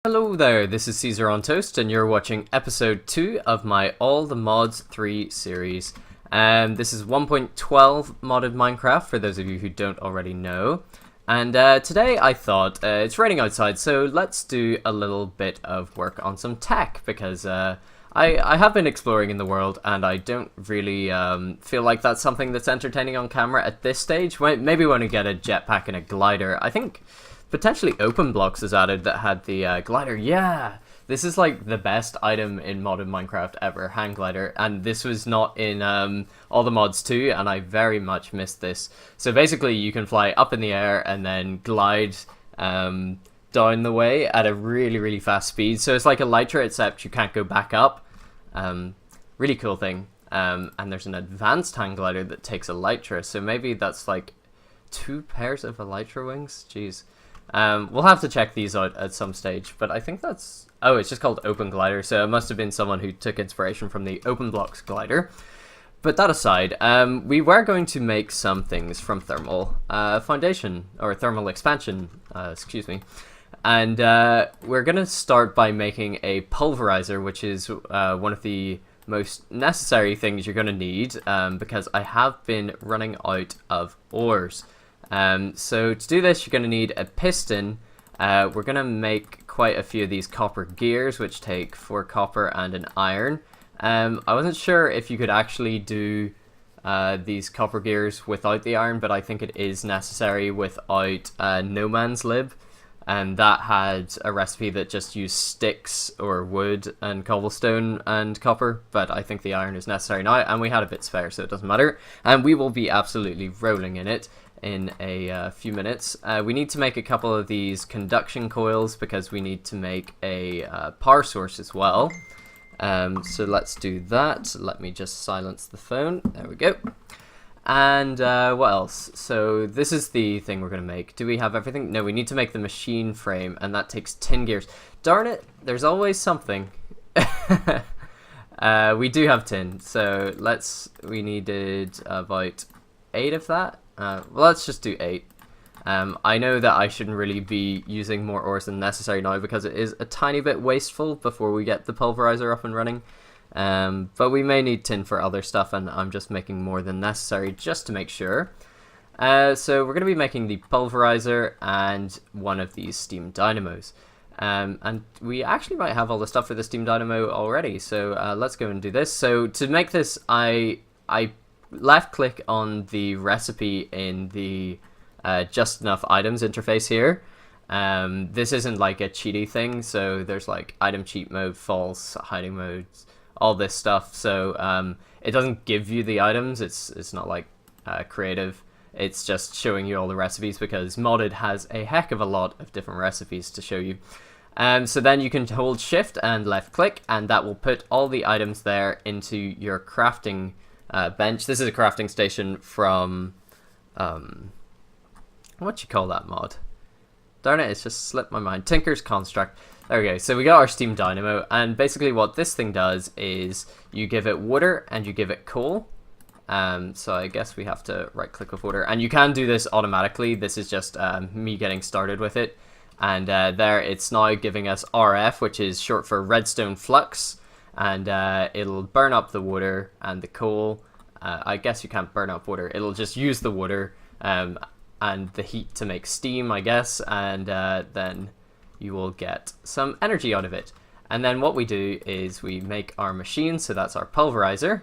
Hello there, this is Caesar on Toast, and you're watching episode 2 of my All the Mods 3 series. This is 1.12 modded Minecraft, for those of you who don't already know. And today I thought, it's raining outside, so let's do a little bit of work on some tech, because I have been exploring in the world, and I don't really feel like that's something that's entertaining on camera at this stage. Maybe when we get a jetpack and a glider. I think potentially Open Blocks is added that had the glider. Yeah, this is like the best item in modded Minecraft ever, hang glider, and this was not in all the mods too, and I very much missed this. So basically you can fly up in the air and then glide down the way at a really fast speed. So it's like Elytra, except you can't go back up. Really cool thing. And there's an advanced hang glider that takes Elytra, so maybe that's like 2 pairs of Elytra wings. Jeez. We'll have to check these out at some stage, but I think that's... Oh, it's just called Open Glider, so it must have been someone who took inspiration from the Open Blocks glider. But that aside, we were going to make some things from thermal foundation, or thermal expansion, excuse me. And we're going to start by making a pulverizer, which is one of the most necessary things you're going to need, because I have been running out of ores. So to do this, you're going to need a piston. We're going to make quite a few of these copper gears, which take 4 copper and an iron. I wasn't sure if you could actually do these copper gears without the iron, but I think it is necessary without No Man's Lib. And that had a recipe that just used sticks or wood and cobblestone and copper, but I think the iron is necessary now, and we had a bit spare, so it doesn't matter. And we will be absolutely rolling in it in a few minutes. We need to make a couple of these conduction coils because we need to make a power source as well. So let's do that. Let me just silence the phone. There we go. And what else? So this is the thing we're going to make. Do we have everything? No, we need to make the machine frame, and that takes 10 gears. Darn it, there's always something. We do have tin, so we needed about 8 of that. Well, let's just do 8. I know that I shouldn't really be using more ores than necessary now because it is a tiny bit wasteful before we get the pulverizer up and running. But we may need tin for other stuff, and I'm just making more than necessary just to make sure. So we're going to be making the pulverizer and one of these steam dynamos. And we actually might have all the stuff for the steam dynamo already, so let's go and do this. So to make this, I left click on the recipe in the just enough items interface here. This isn't like a cheaty thing, so there's like item cheat mode, false, hiding modes, all this stuff. So it doesn't give you the items. It's not like creative. It's just showing you all the recipes because modded has a heck of a lot of different recipes to show you. So then you can hold shift and left click, and that will put all the items there into your crafting bench. This is a crafting station from what you call that mod? Darn it, it's just slipped my mind. Tinker's Construct. There we go. So we got our steam dynamo, and basically what this thing does is you give it water and you give it coal. So I guess we have to right click with water, and you can do this automatically. This is just me getting started with it, and there it's now giving us RF, which is short for redstone flux, and it'll burn up the water and the coal. I guess you can't burn up water. It'll just use the water and the heat to make steam, I guess, and then you will get some energy out of it. And then what we do is we make our machine, so that's our pulverizer.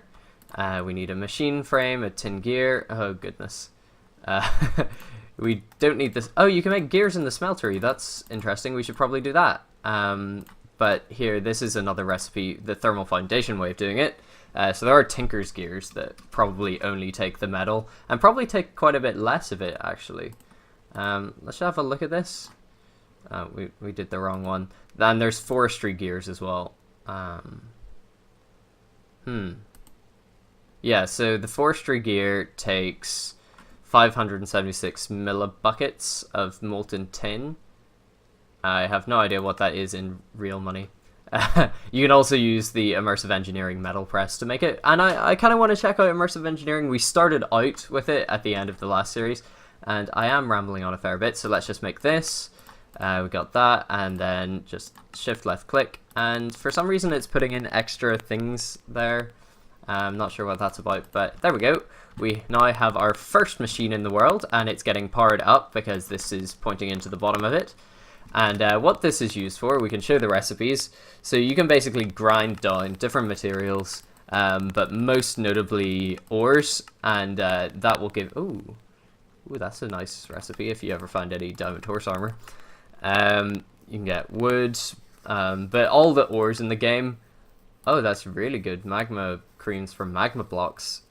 We need a machine frame, a tin gear. Oh goodness. We don't need this. Oh, you can make gears in the smeltery. That's interesting. We should probably do that. But here, this is another recipe, the thermal foundation way of doing it. So there are Tinker's gears that probably only take the metal, and probably take quite a bit less of it, actually. Let's have a look at this. We did the wrong one. Then there's Forestry Gears as well. Yeah, so the Forestry Gear takes 576 millibuckets of molten tin. I have no idea what that is in real money. You can also use the Immersive Engineering metal press to make it, and I kind of want to check out Immersive Engineering. We started out with it at the end of the last series, and I am rambling on a fair bit, so let's just make this. We got that, and then just shift left click, and for some reason it's putting in extra things there. I'm not sure what that's about, but there we go. We now have our first machine in the world, and it's getting powered up because this is pointing into the bottom of it. And what this is used for, we can show the recipes. So you can basically grind down different materials, but most notably ores, and that will give... Ooh, that's a nice recipe if you ever find any diamond horse armor. You can get wood, but all the ores in the game... Oh, that's really good. Magma creams from magma blocks.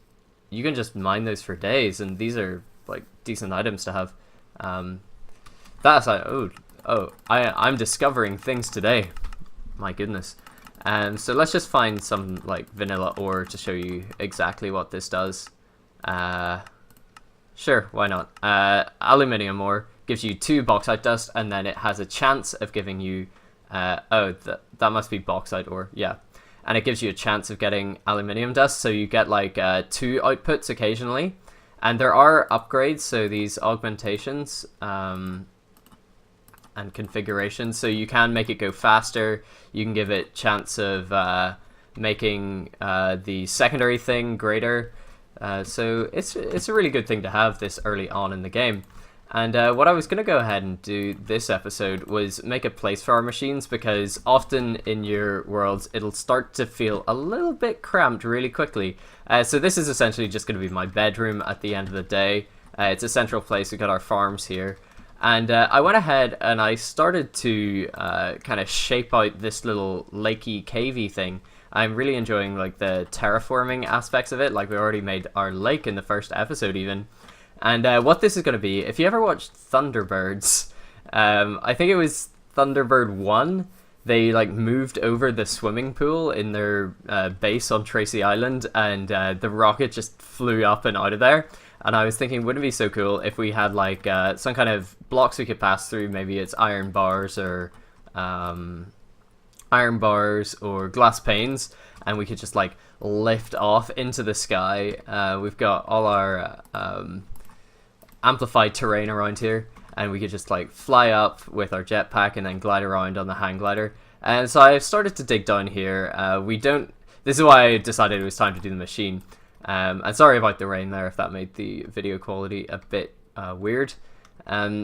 You can just mine those for days, and these are like decent items to have. That's like, I'm discovering things today. My goodness. So let's just find some like vanilla ore to show you exactly what this does. Sure, why not? Aluminium ore gives you 2 bauxite dust, and then it has a chance of giving you... that must be bauxite ore, yeah. And it gives you a chance of getting aluminium dust, so you get like 2 outputs occasionally. And there are upgrades, so these augmentations and configurations, so you can make it go faster. You can give it chance of making the secondary thing greater. So it's a really good thing to have this early on in the game. And what I was going to go ahead and do this episode was make a place for our machines, because often in your worlds it'll start to feel a little bit cramped really quickly. So this is essentially just going to be my bedroom at the end of the day. It's a central place. We've got our farms here. And I went ahead and I started to kind of shape out this little lakey cavey thing. I'm really enjoying like the terraforming aspects of it. Like we already made our lake in the first episode even. And what this is going to be, if you ever watched Thunderbirds, I think it was Thunderbird 1, they like moved over the swimming pool in their base on Tracy Island, and the rocket just flew up and out of there. And I was thinking, wouldn't it be so cool if we had like some kind of blocks we could pass through, maybe it's iron bars or glass panes, and we could just like lift off into the sky. We've got all our... amplified terrain around here, and we could just like fly up with our jetpack and then glide around on the hang glider. And so I started to dig down here. This is why I decided it was time to do the machine. And sorry about the rain there if that made the video quality a bit weird.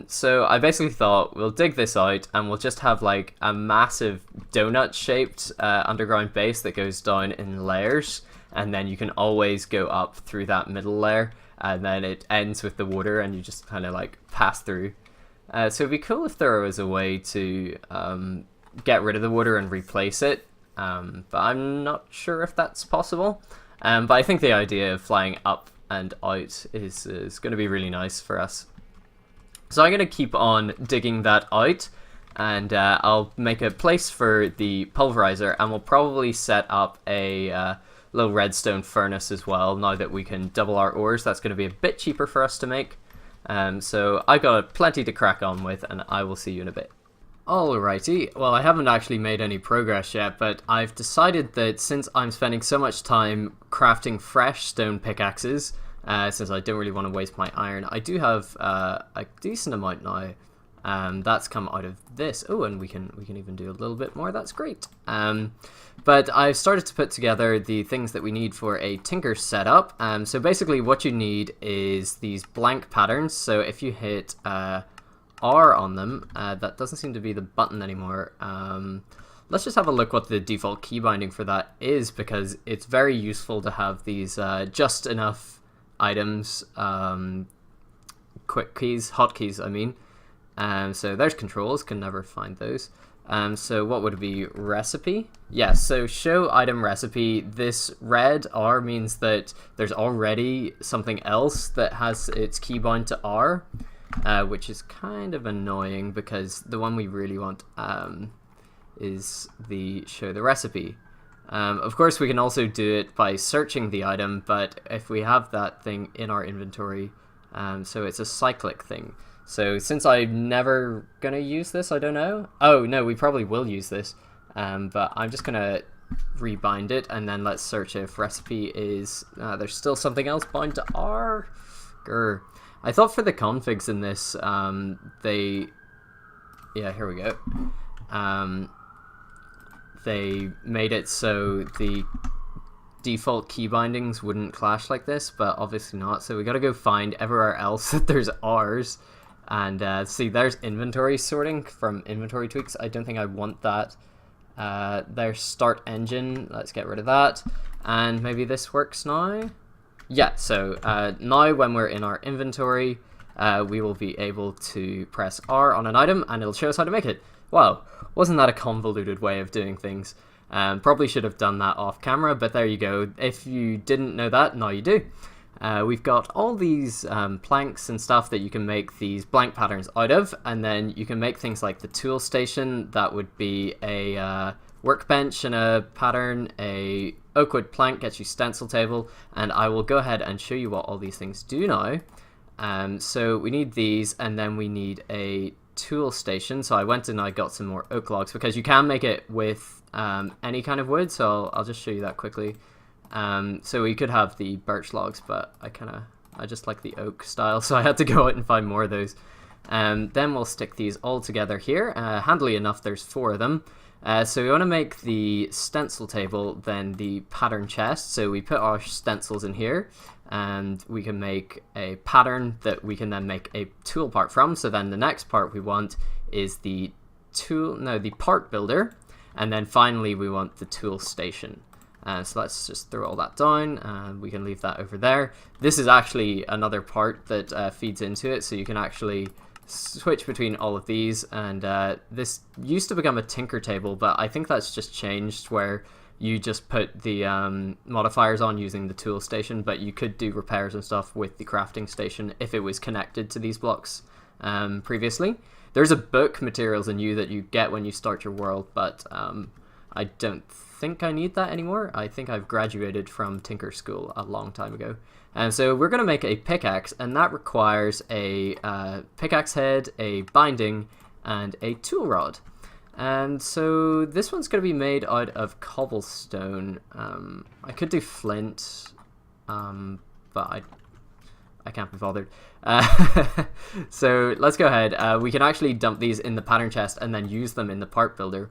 So I basically thought we'll dig this out and we'll just have like a massive donut shaped underground base that goes down in layers, and then you can always go up through that middle layer. And then it ends with the water, and you just kind of like pass through. So it'd be cool if there was a way to get rid of the water and replace it. But I'm not sure if that's possible. But I think the idea of flying up and out is going to be really nice for us. So I'm going to keep on digging that out. And I'll make a place for the pulverizer, and we'll probably set up a... little redstone furnace as well. Now that we can double our ores, that's going to be a bit cheaper for us to make. So I got plenty to crack on with, and I will see you in a bit. Alrighty, well I haven't actually made any progress yet, but I've decided that since I'm spending so much time crafting fresh stone pickaxes, since I don't really want to waste my iron, I do have a decent amount now. That's come out of this. Oh, and we can even do a little bit more. That's great. But I've started to put together the things that we need for a tinker setup. So basically what you need is these blank patterns. So if you hit R on them, that doesn't seem to be the button anymore. Let's just have a look what the default key binding for that is, because it's very useful to have these just enough items, quick keys, hotkeys I mean. So there's controls, can never find those. So what would it be? Recipe? Yes, so show item recipe. This red R means that there's already something else that has its key bound to R, which is kind of annoying because the one we really want is the show the recipe. Of course we can also do it by searching the item, but if we have that thing in our inventory, so it's a cyclic thing. So since I'm never going to use this, I don't know. Oh, no, we probably will use this. But I'm just going to rebind it, and then let's search if recipe is... there's still something else bound to R. Grr. I thought for the configs in this, yeah, here we go. They made it so the default key bindings wouldn't clash like this, but obviously not. So we got to go find everywhere else that there's R's. And see, there's inventory sorting from inventory tweaks. I don't think I want that. There's start engine. Let's get rid of that. And maybe this works now. Yeah, so now when we're in our inventory, we will be able to press R on an item and it'll show us how to make it. Wow, wasn't that a convoluted way of doing things? Probably should have done that off camera, but there you go. If you didn't know that, now you do. We've got all these planks and stuff that you can make these blank patterns out of, and then you can make things like the tool station. That would be a workbench and a pattern. A oakwood plank gets you stencil table, and I will go ahead and show you what all these things do now. So we need these, and then we need a tool station. So I went and I got some more oak logs, because you can make it with any kind of wood, so I'll just show you that quickly. So we could have the birch logs, but I just like the oak style, so I had to go out and find more of those. Then we'll stick these all together here. Handily enough, there's 4 of them. So we want to make the stencil table, then the pattern chest. So we put our stencils in here, and we can make a pattern that we can then make a tool part from. So then the next part we want is the part builder, and then finally we want the tool station. So let's just throw all that down, and we can leave that over there. This is actually another part that feeds into it, so you can actually switch between all of these. And this used to become a tinker table, but I think that's just changed, where you just put the modifiers on using the tool station, but you could do repairs and stuff with the crafting station if it was connected to these blocks previously. There's a book, Materials and You, that you get when you start your world, but I don't think I need that anymore. I think I've graduated from Tinker School a long time ago. And so we're going to make a pickaxe, and that requires a pickaxe head, a binding, and a tool rod. And so this one's going to be made out of cobblestone. I could do flint, but I can't be bothered. So let's go ahead. We can actually dump these in the pattern chest and then use them in the part builder.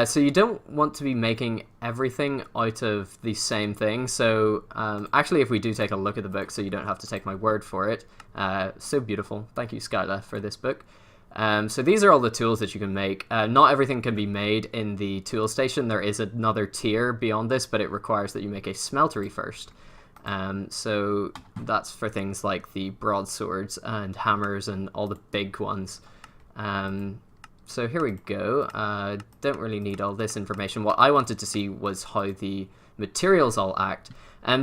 So you don't want to be making everything out of the same thing. So actually, if we do take a look at the book, so you don't have to take my word for it. So beautiful. Thank you, Skyla, for this book. So these are all the tools that you can make. Not everything can be made in the tool station. There is another tier beyond this, but it requires that you make a smeltery first. So that's for things like the broadswords and hammers and all the big ones. So here we go. Don't really need all this information. What I wanted to see was how the materials all act.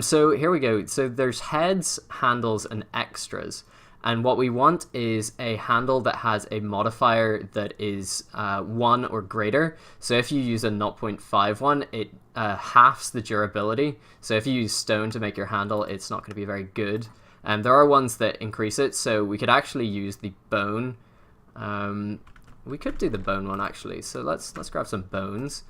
So here we go. So there's heads, handles, and extras. And what we want is a handle that has a modifier that is 1 or greater. So if you use a 0.51, it halves the durability. So if you use stone to make your handle, it's not going to be very good. There are ones that increase it. So we could actually use the bone. We could do the bone one, actually. So let's grab some bones.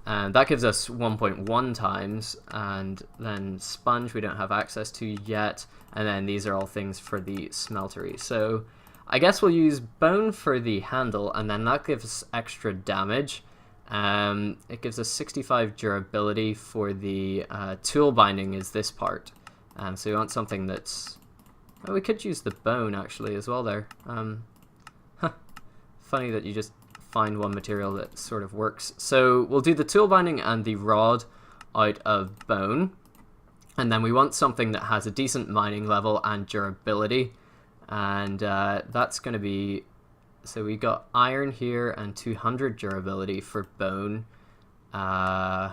And that gives us 1.1 times, and then sponge we don't have access to yet, and then these are all things for the smeltery. So I guess we'll use bone for the handle, and then that gives extra damage. It gives us 65 durability for the tool binding is this part. So we want something that's... Oh, we could use the bone actually as well there. Funny that you just find one material that sort of works. So we'll do the tool binding and the rod out of bone, and then we want something that has a decent mining level and durability, and that's going to be, so we got iron here and 200 durability for bone. I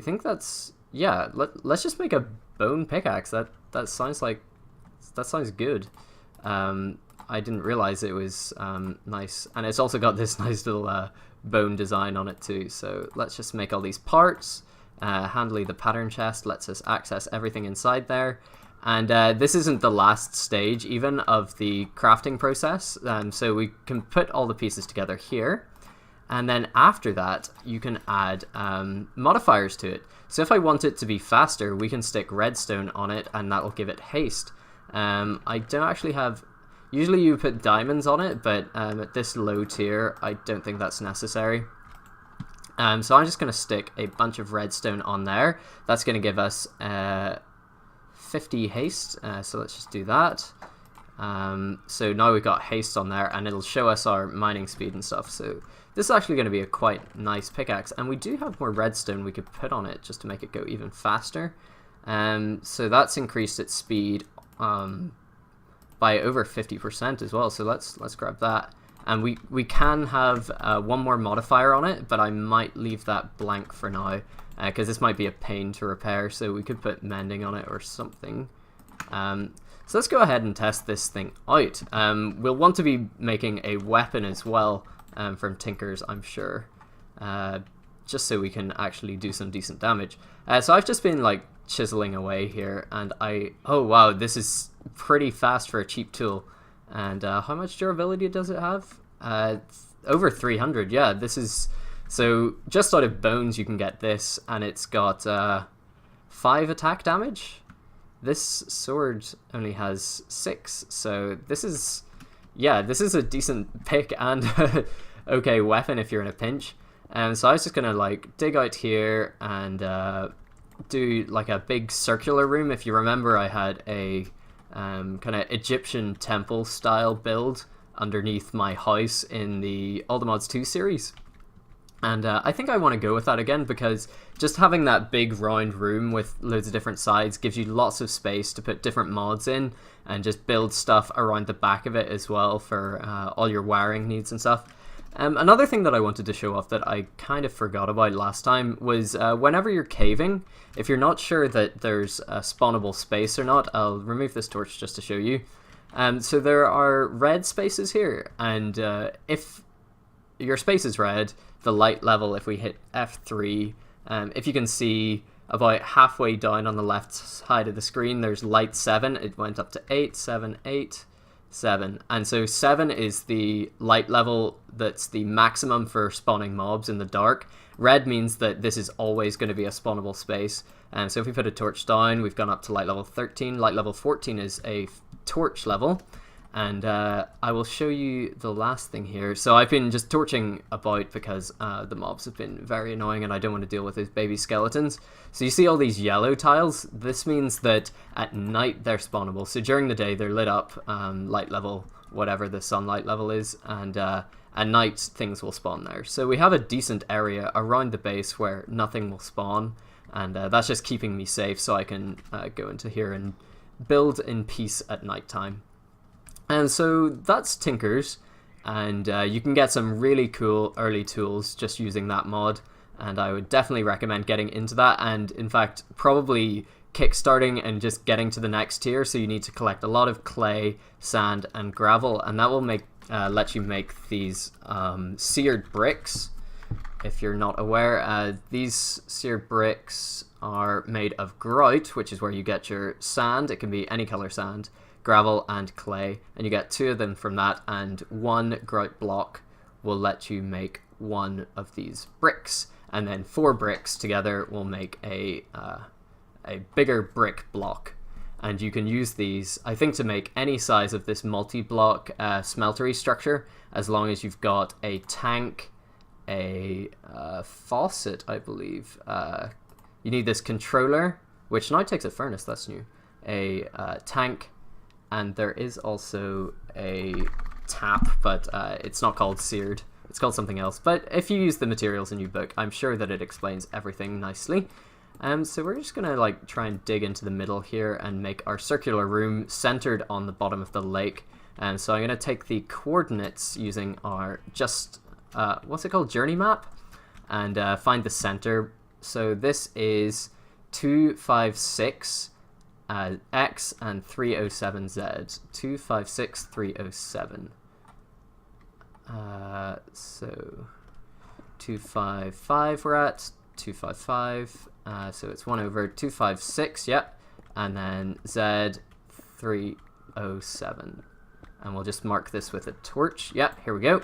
think that's, yeah, let's just make a bone pickaxe. That sounds good. I didn't realize it was nice, and it's also got this nice little bone design on it too. So let's just make all these parts. Handily, the pattern chest lets us access everything inside there, and this isn't the last stage even of the crafting process. So we can put all the pieces together here, and then after that you can add modifiers to it. So if I want it to be faster, we can stick redstone on it, and that will give it haste. I don't actually have... Usually you put diamonds on it, but at this low tier, I don't think that's necessary. So I'm just going to stick a bunch of redstone on there. That's going to give us 50 haste, so let's just do that. So now we've got haste on there, and it'll show us our mining speed and stuff. So this is actually going to be a quite nice pickaxe, and we do have more redstone we could put on it just to make it go even faster. So that's increased its speed by over 50% as well. So let's grab that, and we can have one more modifier on it, but I might leave that blank for now because this might be a pain to repair. So we could put mending on it or something. So let's go ahead and test this thing out. We'll want to be making a weapon as well from Tinkers, I'm sure, just so we can actually do some decent damage. So I've just been like chiseling away here, and oh wow, this is pretty fast for a cheap tool. And how much durability does it have? Over 300. Yeah, this is, so just out of bones you can get this, and it's got 5 attack damage. This sword only has 6, so this is, yeah, this is a decent pick and okay weapon if you're in a pinch. And so I was just gonna like dig out here and do like a big circular room. If you remember, I had a kind of Egyptian temple style build underneath my house in the All the Mods 2 series. And I think I want to go with that again, because just having that big round room with loads of different sides gives you lots of space to put different mods in and just build stuff around the back of it as well for all your wiring needs and stuff. Another thing that I wanted to show off that I kind of forgot about last time was whenever you're caving, if you're not sure that there's a spawnable space or not, I'll remove this torch just to show you. So there are red spaces here, and if your space is red, the light level, if we hit F3, if you can see about halfway down on the left side of the screen, there's light 7. It went up to 8, 7, 8, 7. And so 7 is the light level that's the maximum for spawning mobs in the dark. Red means that this is always going to be a spawnable space. And so if we put a torch down, we've gone up to light level 13. Light level 14 is a torch level. And I will show you the last thing here. So I've been just torching about because the mobs have been very annoying and I don't want to deal with those baby skeletons. So you see all these yellow tiles? This means that at night they're spawnable. So during the day they're lit up, light level, whatever the sunlight level is, and at night things will spawn there. So we have a decent area around the base where nothing will spawn, and that's just keeping me safe so I can go into here and build in peace at nighttime. And so that's Tinkers, and you can get some really cool early tools just using that mod, and I would definitely recommend getting into that, and in fact probably kickstarting and just getting to the next tier. So you need to collect a lot of clay, sand and gravel, and that will make let you make these seared bricks. If you're not aware, these seared bricks are made of grout, which is where you get your sand. It can be any color sand, gravel and clay, and you get 2 of them from that, and 1 grout block will let you make 1 of these bricks, and then 4 bricks together will make a bigger brick block. And you can use these, I think, to make any size of this multi-block smeltery structure, as long as you've got a tank, a faucet, I believe. You need this controller, which now takes a furnace, that's new, a tank, and there is also a tap, but it's not called seared. It's called something else. But if you use the materials in your book, I'm sure that it explains everything nicely. So we're just going to like try and dig into the middle here and make our circular room centered on the bottom of the lake. And so I'm going to take the coordinates using our what's it called? Journey map, and find the center. So this is 256 X and 307 Z. 256 307. So 255 we're at 255. So it's 1 over 256. Yep, and then Z 307. And we'll just mark this with a torch. Yep, here we go.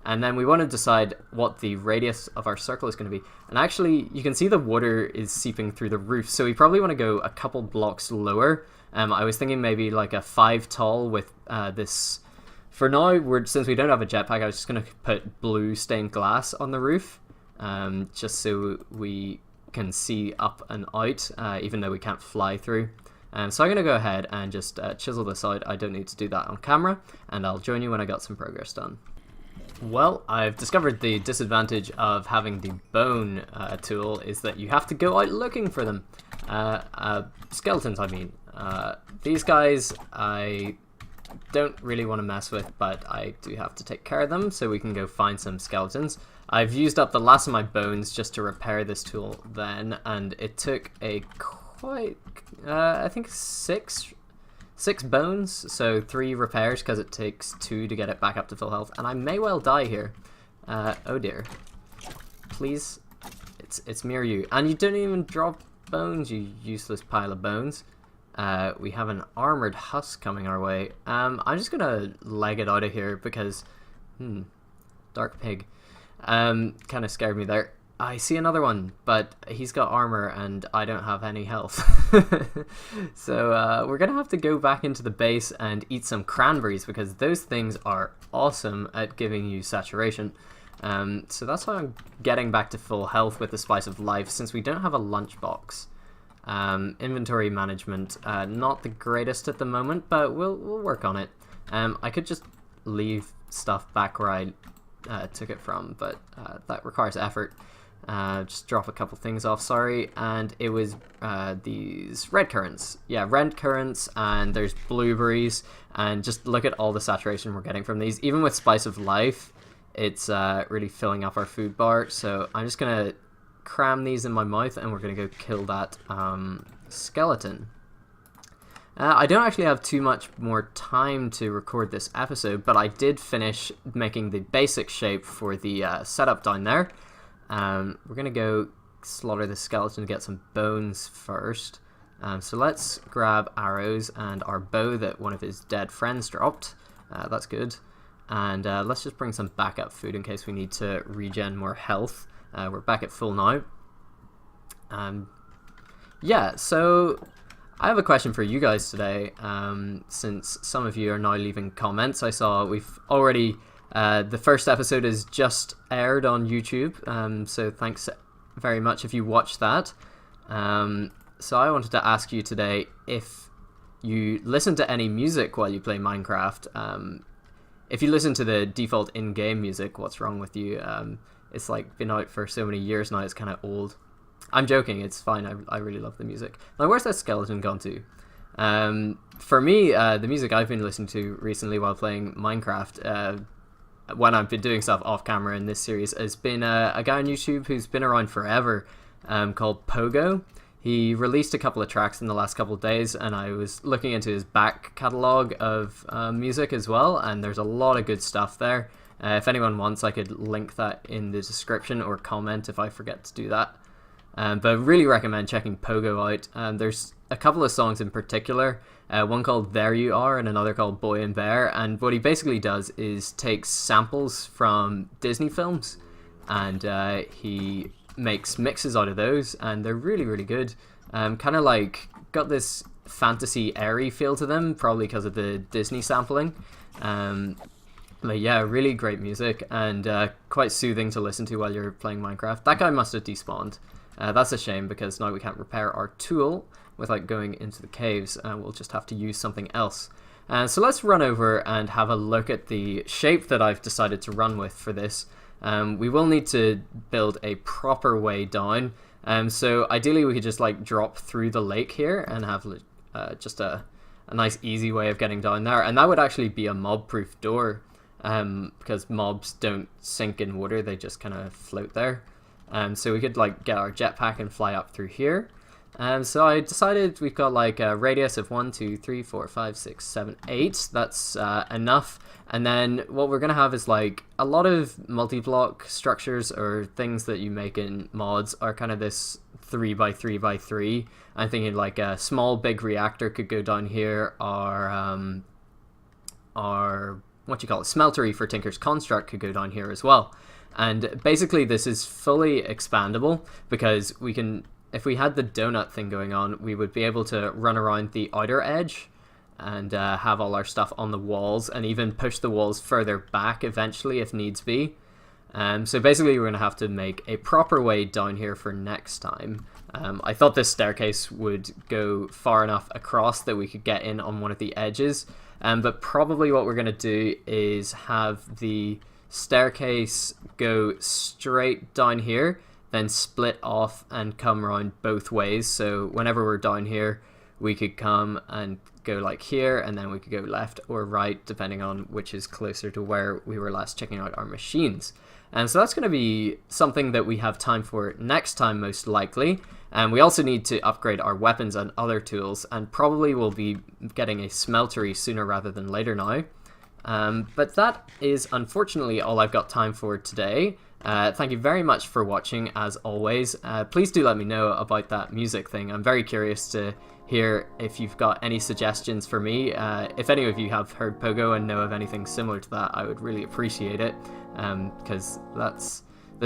And then we want to decide what the radius of our circle is going to be. And actually, you can see the water is seeping through the roof, so we probably want to go a couple blocks lower. I was thinking maybe like a 5 tall with this For now, since we don't have a jetpack, I was just going to put blue stained glass on the roof, just so we can see up and out, even though we can't fly through. So I'm going to go ahead and just chisel this out. I don't need to do that on camera, and I'll join you when I got some progress done. Well, I've discovered the disadvantage of having the bone tool is that you have to go out looking for them. Skeletons, I mean. These guys I don't really want to mess with, but I do have to take care of them, so we can go find some skeletons. I've used up the last of my bones just to repair this tool then, and it took a quite, I think six bones, so 3 repairs, because it takes 2 to get it back up to full health, and I may well die here. Oh dear. Please, it's me or you. And you don't even drop bones, you useless pile of bones. We have an armored husk coming our way. I'm just gonna leg it out of here because, dark pig. Kind of scared me there. I see another one, but he's got armor and I don't have any health. So we're gonna have to go back into the base and eat some cranberries because those things are awesome at giving you saturation. So that's how I'm getting back to full health with the Spice of Life, since we don't have a lunchbox. Inventory management, not the greatest at the moment, but we'll work on it. I could just leave stuff back where I took it from, but that requires effort. Just drop a couple things off, sorry. And it was these red currants. Yeah, red currants, and there's blueberries, and just look at all the saturation we're getting from these. Even with Spice of Life, it's really filling up our food bar, so I'm just gonna cram these in my mouth and we're gonna go kill that skeleton. I don't actually have too much more time to record this episode, but I did finish making the basic shape for the setup down there. We're gonna go slaughter the skeleton to get some bones first. So let's grab arrows and our bow that one of his dead friends dropped. That's good. And let's just bring some backup food in case we need to regen more health. We're back at full now. Yeah, so I have a question for you guys today, since some of you are now leaving comments. I saw we've already, the first episode is just aired on YouTube, so thanks very much if you watched that. So I wanted to ask you today if you listen to any music while you play Minecraft. If you listen to the default in-game music, what's wrong with you? It's like been out for so many years now, it's kind of old. I'm joking, it's fine, I really love the music. Now, where's that skeleton gone to? For me, the music I've been listening to recently while playing Minecraft, when I've been doing stuff off camera in this series, has been a guy on YouTube who's been around forever, called Pogo. He released a couple of tracks in the last couple of days, and I was looking into his back catalogue of music as well, and there's a lot of good stuff there. If anyone wants, I could link that in the description or comment if I forget to do that. But really recommend checking Pogo out. There's a couple of songs in particular, one called There You Are and another called Boy and Bear, and what he basically does is takes samples from Disney films and he makes mixes out of those, and they're really, really good. Kind of like got this fantasy airy feel to them, probably because of the Disney sampling. But yeah, really great music, and quite soothing to listen to while you're playing Minecraft. That guy must have despawned. That's a shame, because now we can't repair our tool without going into the caves, and we'll just have to use something else. So let's run over and have a look at the shape that I've decided to run with for this. We will need to build a proper way down. So ideally we could just like drop through the lake here and have just a nice easy way of getting down there. And that would actually be a mob-proof door, because mobs don't sink in water, they just kind of float there. So we could like get our jetpack and fly up through here. So I decided we've got like a radius of 1, 2, 3, 4, 5, 6, 7, 8. That's enough. And then what we're going to have is like a lot of multi-block structures or things that you make in mods are kind of this 3x3x3. I'm thinking like a small big reactor could go down here, or what you call it, smeltery for Tinker's Construct could go down here as well. And basically this is fully expandable, because we can, if we had the donut thing going on, we would be able to run around the outer edge and have all our stuff on the walls, and even push the walls further back eventually if needs be. So basically we're going to have to make a proper way down here for next time. I thought this staircase would go far enough across that we could get in on one of the edges, but probably what we're going to do is have the staircase go straight down here, then split off and come around both ways. So whenever we're down here, we could come and go like here, and then we could go left or right depending on which is closer to where we were last checking out our machines. And so that's going to be something that we have time for next time, most likely. And we also need to upgrade our weapons and other tools, and probably we'll be getting a smeltery sooner rather than later now. But that is unfortunately all I've got time for today. Thank you very much for watching, as always. Please do let me know about that music thing. I'm very curious to hear if you've got any suggestions for me. If any of you have heard Pogo and know of anything similar to that, I would really appreciate it, because that's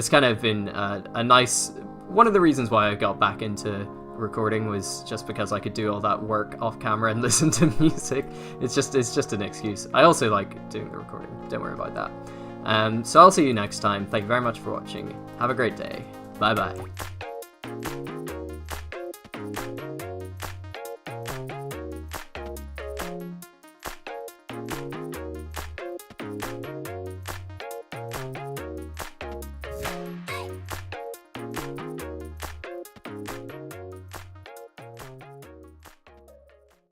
kind of been a nice... One of the reasons why I got back into recording was just because I could do all that work off camera and listen to music. It's just an excuse. I also like doing the recording, don't worry about that. So I'll see you next time. Thank you very much for watching. Have a great day. Bye bye.